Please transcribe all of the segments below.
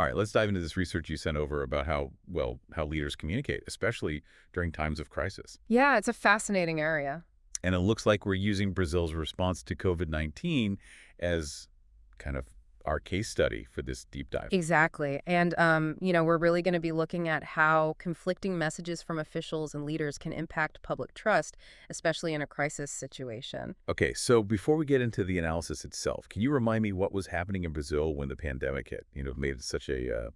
All right, let's dive into this research you sent over about how leaders communicate, especially during times of crisis. Yeah, it's a fascinating area. And it looks like we're using Brazil's response to COVID-19 as kind of our case study for this deep dive. Exactly. And, we're really going to be looking at how conflicting messages from officials and leaders can impact public trust, especially in a crisis situation. Okay, so before we get into the analysis itself, can you remind me what was happening in Brazil when the pandemic hit? Made it such a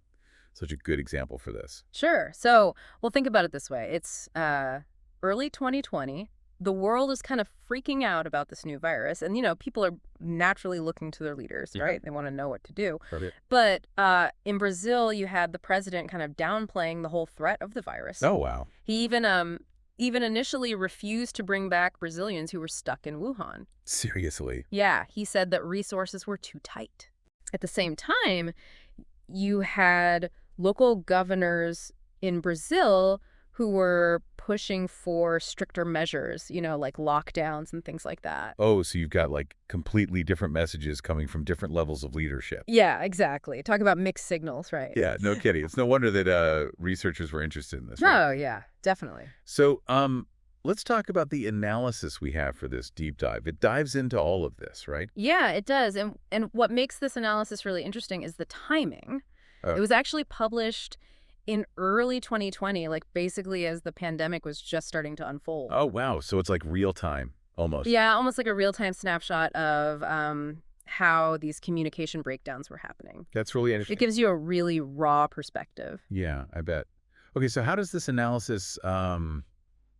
good example for this. Sure. So, well, think about it this way. It's early 2020. The world is kind of freaking out about this new virus. And, people are naturally looking to their leaders, Yeah. right? They want to know what to do. Right. But in Brazil, you had the president kind of downplaying the whole threat of the virus. Oh, wow. He even initially refused to bring back Brazilians who were stuck in Wuhan. Seriously? Yeah, he said that resources were too tight. At the same time, you had local governors in Brazil who were pushing for stricter measures, like lockdowns and things like that. Oh, so you've got like completely different messages coming from different levels of leadership. Yeah, exactly. Talk about mixed signals, right? Yeah, no kidding. It's no wonder that researchers were interested in this. Right? Oh, yeah, definitely. So let's talk about the analysis we have for this deep dive. It dives into all of this, right? Yeah, it does. And what makes this analysis really interesting is the timing. Oh. It was actually published in early 2020, like basically as the pandemic was just starting to unfold. Oh, wow. So it's like real time, almost. Yeah, almost like a real-time snapshot of how these communication breakdowns were happening. That's really interesting. It gives you a really raw perspective. Yeah, I bet. Okay, so how does this analysis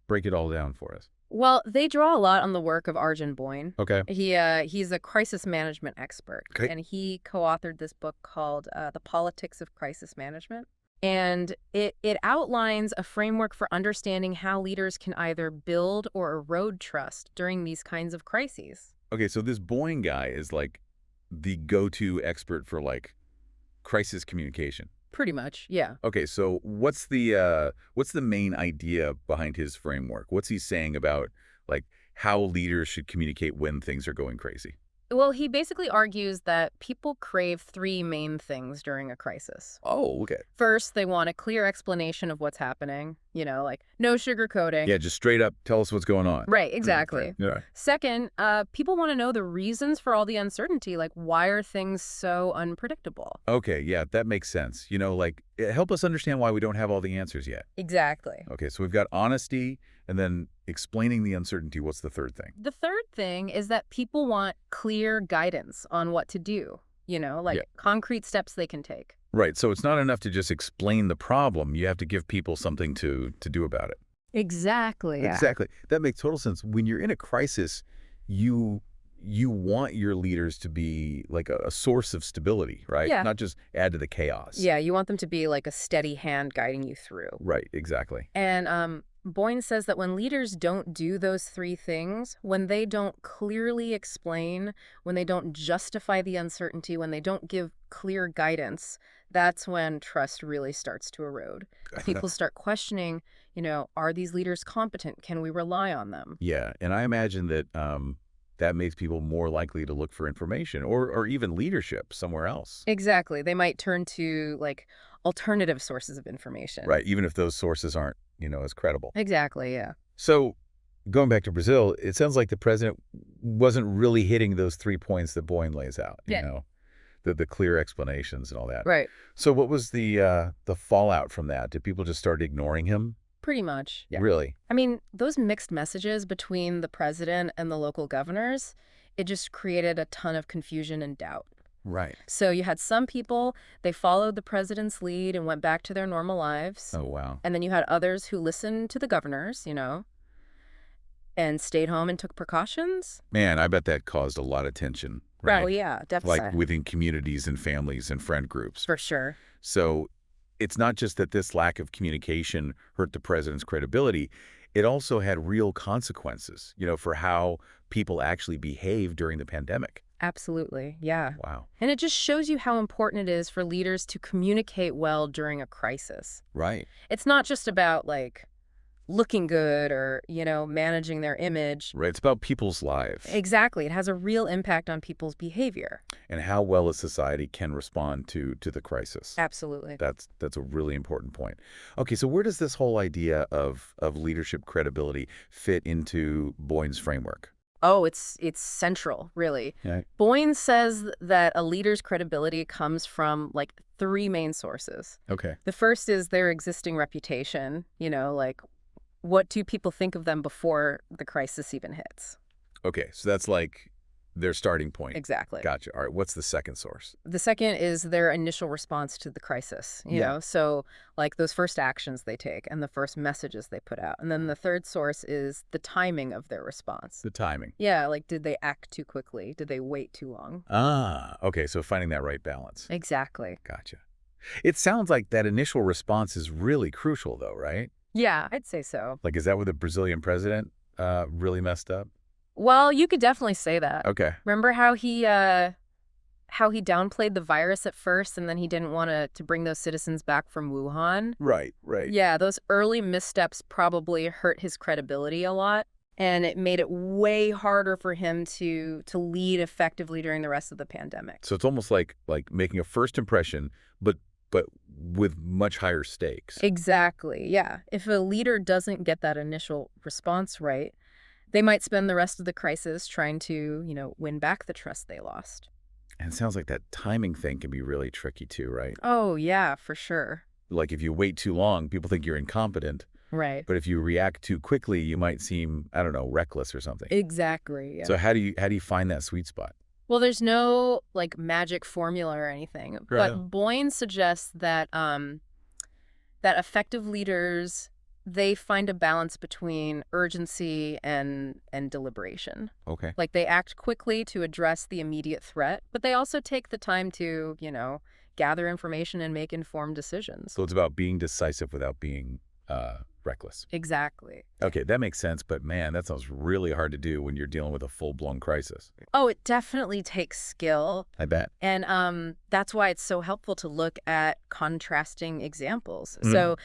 break it all down for us? Well, they draw a lot on the work of Arjen Boin. Okay. He's a crisis management expert, Okay. and he co-authored this book called The Politics of Crisis Management. And it outlines a framework for understanding how leaders can either build or erode trust during these kinds of crises. Okay, so this Boeing guy is like the go-to expert for like crisis communication. Pretty much, yeah. Okay, so what's the main idea behind his framework? What's he saying about like how leaders should communicate when things are going crazy? Well, he basically argues that people crave three main things during a crisis. Oh, okay. First, they want a clear explanation of what's happening, like no sugarcoating. Yeah, just straight up tell us what's going on. Right, exactly. Yeah. Second, people want to know the reasons for all the uncertainty, like why are things so unpredictable? Okay, yeah, that makes sense. Help us understand why we don't have all the answers yet. Exactly. Okay, so we've got honesty and then explaining the uncertainty. What's the third thing? The third thing is that people want clear guidance on what to do, concrete steps they can take. Right, so it's not enough to just explain the problem. You have to give people something to do about it. Exactly. Yeah. Exactly. That makes total sense. When you're in a crisis, you want your leaders to be like a source of stability, right? Yeah. Not just add to the chaos. Yeah, you want them to be like a steady hand guiding you through. Right, exactly. And Boyne says that when leaders don't do those three things, when they don't clearly explain, when they don't justify the uncertainty, when they don't give clear guidance, that's when trust really starts to erode. People start questioning, are these leaders competent? Can we rely on them? Yeah, and I imagine that that makes people more likely to look for information or even leadership somewhere else. Exactly. They might turn to like alternative sources of information. Right, even if those sources aren't, as credible. Exactly, yeah. So going back to Brazil, it sounds like the president wasn't really hitting those 3 points that Boyne lays out, the clear explanations and all that. Right. So what was the fallout from that? Did people just start ignoring him? Pretty much. Yeah. Really? I mean, those mixed messages between the president and the local governors, it just created a ton of confusion and doubt. Right. So you had some people, they followed the president's lead and went back to their normal lives. Oh, wow. And then you had others who listened to the governors, and stayed home and took precautions. Man, I bet that caused a lot of tension. Right? Oh, yeah, definitely. Like within communities and families and friend groups. For sure. So it's not just that this lack of communication hurt the president's credibility. It also had real consequences, for how people actually behaved during the pandemic. Absolutely. Yeah. Wow. And it just shows you how important it is for leaders to communicate well during a crisis. Right. It's not just about looking good or, managing their image. Right. It's about people's lives Exactly. It has a real impact on people's behavior. and how well a society can respond to the crisis. Absolutely. That's a really important point. Okay, so where does this whole idea of leadership credibility fit into Boyn's framework? Oh, it's central, really. Yeah. Boyne says that a leader's credibility comes from like three main sources. Okay. The first is their existing reputation, like what do people think of them before the crisis even hits? Okay, so that's like their starting point. Exactly. Gotcha. All right, what's the second source? The second is their initial response to the crisis, So like those first actions they take and the first messages they put out. And then the third source is the timing of their response. The timing. Yeah, like did they act too quickly? Did they wait too long? Ah, okay, so finding that right balance. Exactly. Gotcha. It sounds like that initial response is really crucial, though, right? Yeah, I'd say so. Like, is that where the Brazilian president really messed up? Well, you could definitely say that. Okay. Remember how he downplayed the virus at first and then he didn't want to bring those citizens back from Wuhan? Right, right. Yeah, those early missteps probably hurt his credibility a lot, and it made it way harder for him to lead effectively during the rest of the pandemic. So it's almost like making a first impression, but with much higher stakes. Exactly, yeah. If a leader doesn't get that initial response right, they might spend the rest of the crisis trying to, win back the trust they lost. And it sounds like that timing thing can be really tricky too, right? Oh, yeah, for sure. Like if you wait too long, people think you're incompetent. Right. But if you react too quickly, you might seem, I don't know, reckless or something. Exactly, yeah. So how do you find that sweet spot? Well, there's no like magic formula or anything, Right. but Boyne suggests that that effective leaders, they find a balance between urgency and deliberation. Okay. Like they act quickly to address the immediate threat, but they also take the time to, gather information and make informed decisions. So it's about being decisive without being reckless. Exactly. Okay, that makes sense, but man, that sounds really hard to do when you're dealing with a full-blown crisis. Oh, it definitely takes skill. I bet. And that's why it's so helpful to look at contrasting examples. Mhm. So,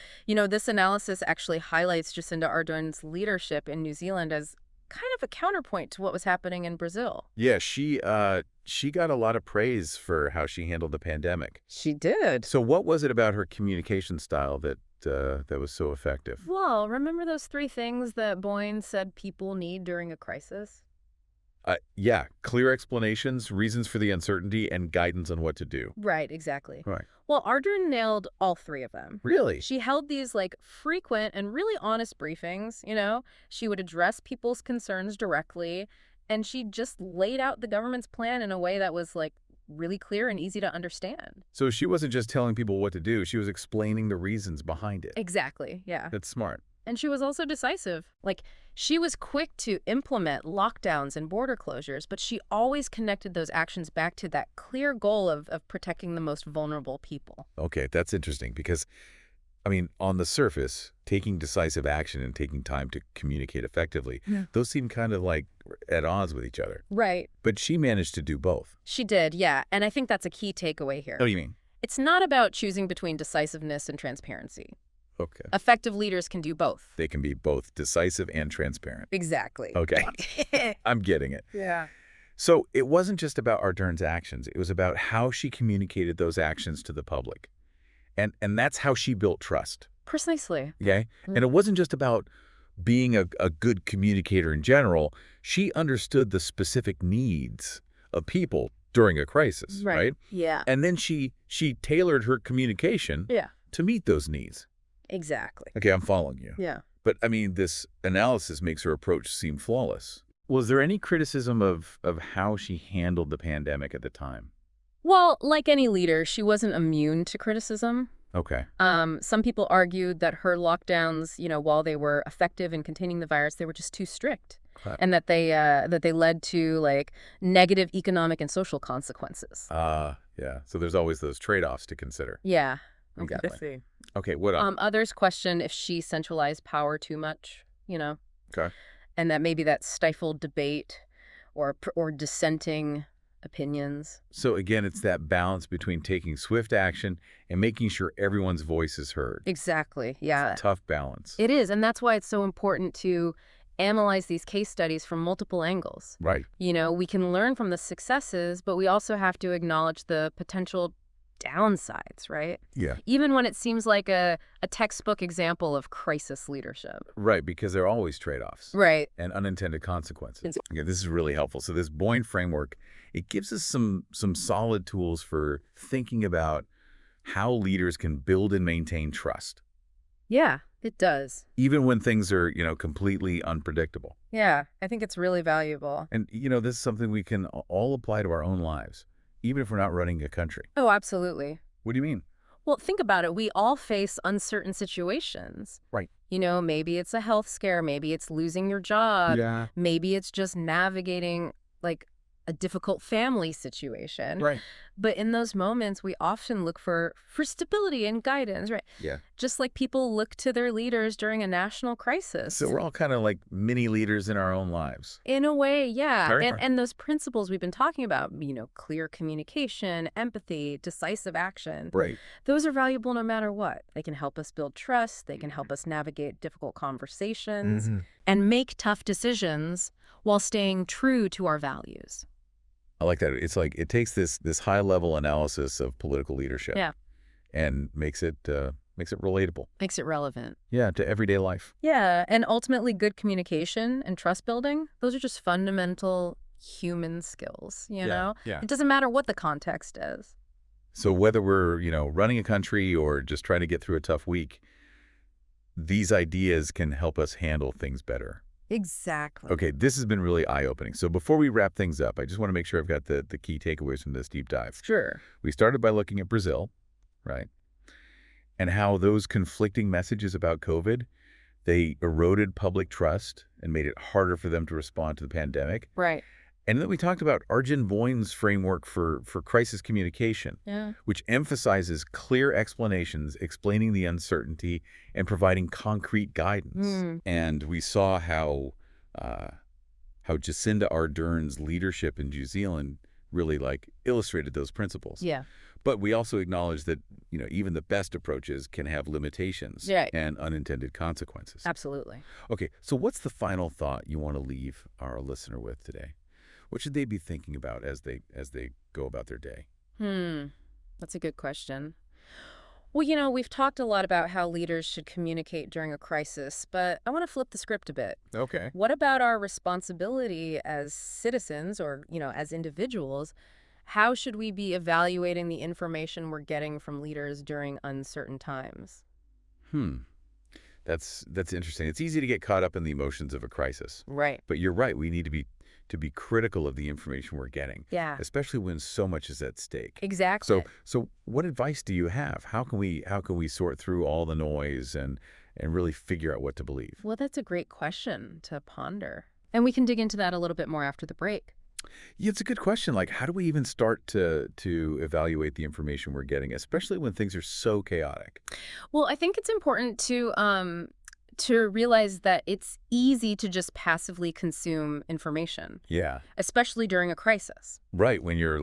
this analysis actually highlights Jacinda Ardern's leadership in New Zealand as kind of a counterpoint to what was happening in Brazil. Yeah, she got a lot of praise for how she handled the pandemic. She did. So what was it about her communication style that was so effective? Well, remember those three things that Boyne said people need during a crisis? Yeah, clear explanations, reasons for the uncertainty, and guidance on what to do. Right, exactly. Right. Well, Ardern nailed all three of them. Really? She held these like frequent and really honest briefings, She would address people's concerns directly, and she just laid out the government's plan in a way that was like really clear and easy to understand. So she wasn't just telling people what to do, she was explaining the reasons behind it. Exactly, yeah. That's smart. And she was also decisive. Like, she was quick to implement lockdowns and border closures, but she always connected those actions back to that clear goal of protecting the most vulnerable people. Okay, that's interesting because, I mean, on the surface, taking decisive action and taking time to communicate effectively, those seem kind of like at odds with each other. Right. But she managed to do both. She did, yeah. And I think that's a key takeaway here. What do you mean? It's not about choosing between decisiveness and transparency. Okay. Effective leaders can do both. They can be both decisive and transparent. Exactly. Okay. I'm getting it. Yeah. So it wasn't just about Ardern's actions. It was about how she communicated those actions to the public. And that's how she built trust. Precisely. Okay? And it wasn't just about being a good communicator in general. She understood the specific needs of people during a crisis, right? Yeah. And then she tailored her communication to meet those needs. Exactly. Okay, I'm following you. Yeah. But, I mean, this analysis makes her approach seem flawless. Was there any criticism of how she handled the pandemic at the time? Well, like any leader, she wasn't immune to criticism. Okay. Some people argued that her lockdowns, while they were effective in containing the virus, they were just too strict. And that they led to like negative economic and social consequences. Yeah. So there's always those trade-offs to consider. Yeah. Exactly. Okay, what else? Others question if she centralized power too much, Okay. and that maybe that stifled debate or dissenting opinions. So again, it's that balance between taking swift action and making sure everyone's voice is heard. Exactly. It's a Yeah, tough balance. it is. And that's why it's so important to analyze these case studies from multiple angles. Right. We can learn from the successes, but we also have to acknowledge the potential downsides, right? Yeah. Even when it seems like a textbook example of crisis leadership. Right, because there are always trade-offs Right. and unintended consequences. Okay, this is really helpful. So this Boin framework, it gives us some solid tools for thinking about how leaders can build and maintain trust, Yeah, it does. even when things are, completely unpredictable. Yeah, I think it's really valuable. And, this is something we can all apply to our own lives, even if we're not running a country. Oh, absolutely. What do you mean? Well, think about it. We all face uncertain situations. Right. Maybe it's a health scare. Maybe it's losing your job. Yeah. Maybe it's just navigating like a difficult family situation. Right. But in those moments, we often look for stability and guidance, right? Yeah. Just like people look to their leaders during a national crisis. So we're all kind of like mini leaders in our own lives. In a way, yeah. Very And, much. and those principles we've been talking about, clear communication, empathy, decisive action, Right. those are valuable no matter what. They can help us build trust. They can help us navigate difficult conversations and make tough decisions while staying true to our values. I like that. It's like it takes this high-level analysis of political leadership Yeah. and makes it relatable. Makes it relevant. Yeah, to everyday life. Yeah, and ultimately good communication and trust building, those are just fundamental human skills, Yeah. It doesn't matter what the context is. So whether we're, running a country or just trying to get through a tough week, these ideas can help us handle things better. Exactly. Okay, this has been really eye-opening. So before we wrap things up, I just want to make sure I've got the key takeaways from this deep dive. Sure. We started by looking at Brazil, right? And how those conflicting messages about COVID, they eroded public trust and made it harder for them to respond to the pandemic. Right. And then we talked about Arjen Boin's framework for crisis communication, Yeah. which emphasizes clear explanations, explaining the uncertainty, and providing concrete guidance. And we saw how Jacinda Ardern's leadership in New Zealand really illustrated those principles. Yeah. But we also acknowledge that, even the best approaches can have limitations Right. and unintended consequences. Absolutely. Okay, so what's the final thought you want to leave our listener with today? What should they be thinking about as they go about their day? That's a good question. Well, we've talked a lot about how leaders should communicate during a crisis, but I want to flip the script a bit. Okay. What about our responsibility as citizens or, as individuals? How should we be evaluating the information we're getting from leaders during uncertain times? That's interesting. It's easy to get caught up in the emotions of a crisis. Right. But you're right. We need to be critical of the information we're getting, Yeah. especially when so much is at stake. Exactly. So what advice do you have? How can we sort through all the noise and really figure out what to believe? Well, that's a great question to ponder. And we can dig into that a little bit more after the break. Yeah, it's a good question. How do we even start to evaluate the information we're getting, especially when things are so chaotic? Well, I think it's important to realize that it's easy to just passively consume information, Yeah. especially during a crisis. Right, when you're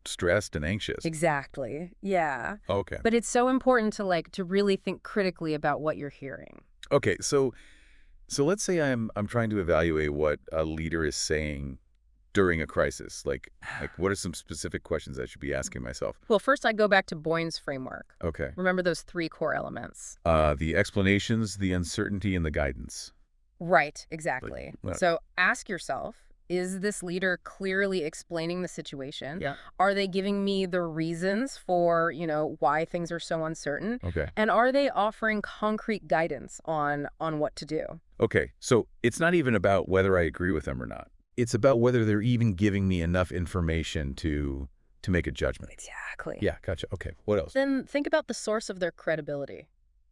stressed and anxious. Exactly. Yeah. Okay. But it's so important to really think critically about what you're hearing. Okay, so let's say I'm trying to evaluate what a leader is saying during a crisis. What are some specific questions I should be asking myself? Well, first I go back to Boin's framework. Okay. Remember those 3 core elements. The explanations, the uncertainty, and the guidance. Right, exactly. Right. So ask yourself, is this leader clearly explaining the situation? Yeah. Are they giving me the reasons for, why things are so uncertain? Okay. And are they offering concrete guidance on what to do? Okay, so it's not even about whether I agree with them or not. It's about whether they're even giving me enough information to make a judgment. Exactly. Yeah, gotcha. Okay, what else? Then think about the source of their credibility.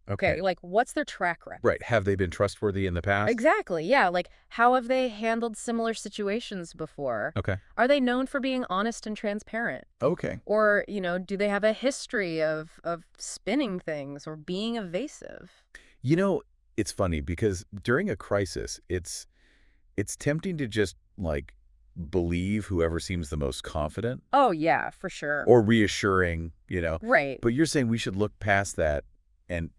Okay. What's their track record? Right, have they been trustworthy in the past? Exactly, yeah. How have they handled similar situations before? Okay. Are they known for being honest and transparent? Okay. Or, do they have a history of spinning things or being evasive? It's funny because during a crisis, it's tempting to just believe whoever seems the most confident Oh, yeah, for sure. or reassuring. Right. But you're saying we should look past that and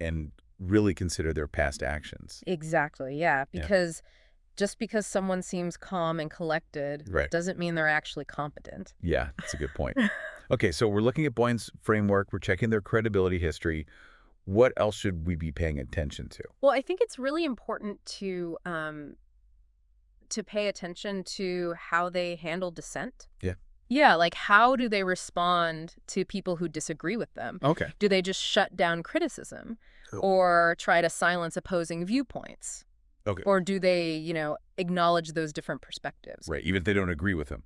really consider their past actions. Exactly, yeah. Yeah. Because just because someone seems calm and collected Right. doesn't mean they're actually competent. Yeah, that's a good point. Okay, so we're looking at Boyne's framework. We're checking their credibility history. What else should we be paying attention to? Well, I think it's really important to pay attention to how they handle dissent. Yeah. Yeah, like how do they respond to people who disagree with them? Okay. Do they just shut down criticism Oh. or try to silence opposing viewpoints? Okay. Or do they, acknowledge those different perspectives? Right, even if they don't agree with him.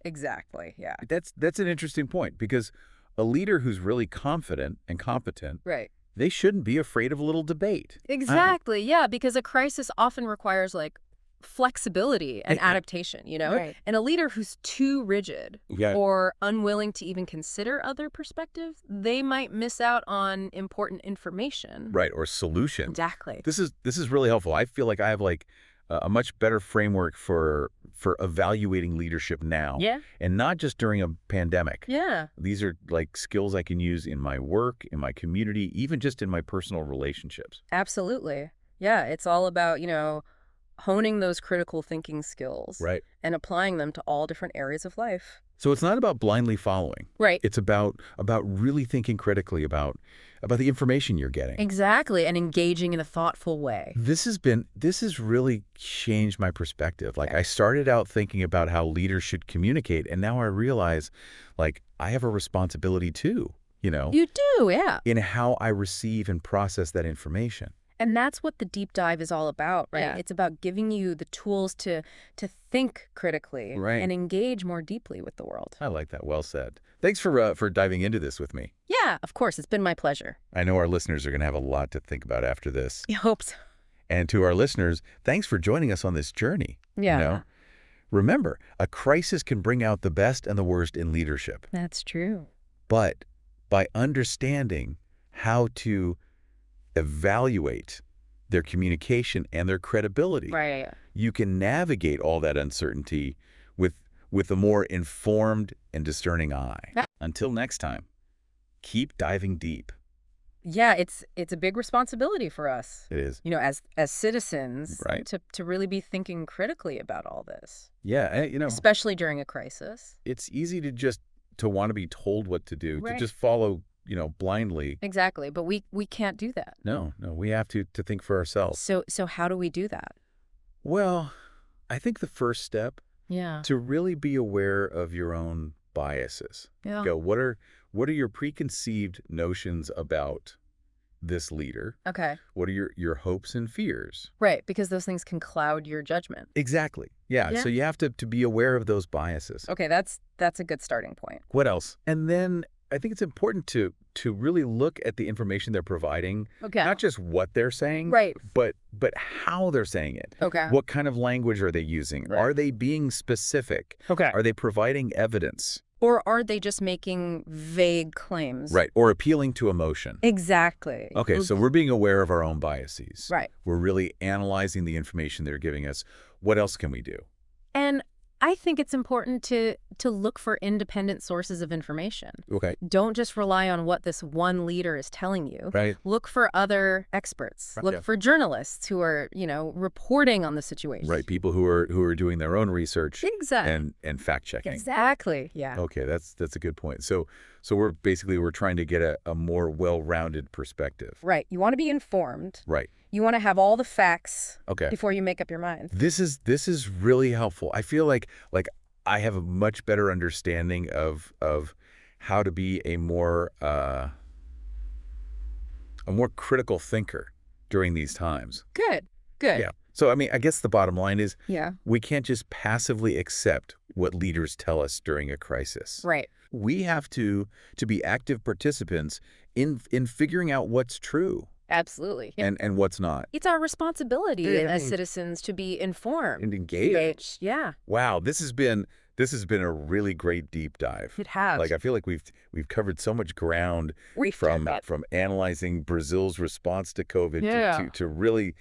Exactly, yeah. That's an interesting point because a leader who's really confident and competent, Right. they shouldn't be afraid of a little debate. Exactly, yeah, because a crisis often requires flexibility and Eh, eh. adaptation. Right. And a leader who's too rigid Yeah. or unwilling to even consider other perspectives, they might miss out on important information. Right, or solution. Exactly. This is really helpful. I feel like I have a much better framework for evaluating leadership now. Yeah. And not just during a pandemic. Yeah. These are like skills I can use in my work, in my community, even just in my personal relationships. Absolutely. Yeah, it's all about, honing those critical thinking skills Right. and applying them to all different areas of life. So it's not about blindly following. Right. It's about really thinking critically about the information you're getting. Exactly, and engaging in a thoughtful way. This has really changed my perspective. Like Yeah. I started out thinking about how leaders should communicate, and now I realize I have a responsibility too, You do, yeah. in how I receive and process that information. And that's what the deep dive is all about, right? Yeah. It's about giving you the tools to think critically Right. and engage more deeply with the world. I like that. Well said. Thanks for diving into this with me. Yeah, of course. It's been my pleasure. I know our listeners are going to have a lot to think about after this. I hope so. And to our listeners, thanks for joining us on this journey. Yeah. Remember, a crisis can bring out the best and the worst in leadership. That's true. But by understanding how to evaluate their communication and their credibility, Right. you can navigate all that uncertainty with a more informed and discerning eye. Yeah. Until next time, keep diving deep. Yeah, it's a big responsibility for us, It is. as citizens, Right. to really be thinking critically about all this, Yeah, especially during a crisis. it's easy to want to be told what to do, to Right. just follow, blindly. Exactly, but we can't do that. No, we have to think for ourselves. So how do we do that? Well, I think the first step Yeah. to really be aware of your own biases. Yeah. Go, what are your preconceived notions about this leader? Okay. What are your hopes and fears? Right, because those things can cloud your judgment. Exactly. Yeah. Yeah. So you have to be aware of those biases. Okay, that's a good starting point. What else? And then I think it's important to really look at the information they're providing, Okay. not just what they're saying, Right. but how they're saying it. Okay. What kind of language are they using? Right. Are they being specific? Okay. Are they providing evidence? Or are they just making vague claims? Right. Or appealing to emotion. Exactly. Okay, so we're being aware of our own biases. Right. We're really analyzing the information they're giving us. What else can we do? And I think it's important to look for independent sources of information. Okay. Don't just rely on what this one leader is telling you. Right. Look for other experts. Right. Look Yeah. for journalists who are, reporting on the situation. Right. People who are doing their own research Exactly. and fact checking. Exactly. Yeah. Okay, that's a good point. So we're trying to get a more well-rounded perspective. Right. You want to be informed. Right. You want to have all the facts Okay. before you make up your mind. This is really helpful. I feel like I have a much better understanding of how to be a more critical thinker during these times. Good. Good. Yeah. So I mean, I guess the bottom line is Yeah. we can't just passively accept what leaders tell us during a crisis. Right. We have to be active participants in figuring out what's true Absolutely. Yeah. and what's not. It's our responsibility Yeah, I as mean- citizens to be informed. And engaged. Yeah. Wow, this has been a really great deep dive. It has. Like I feel like we've covered so much ground We've from done that. analyzing Brazil's response to COVID Yeah. to really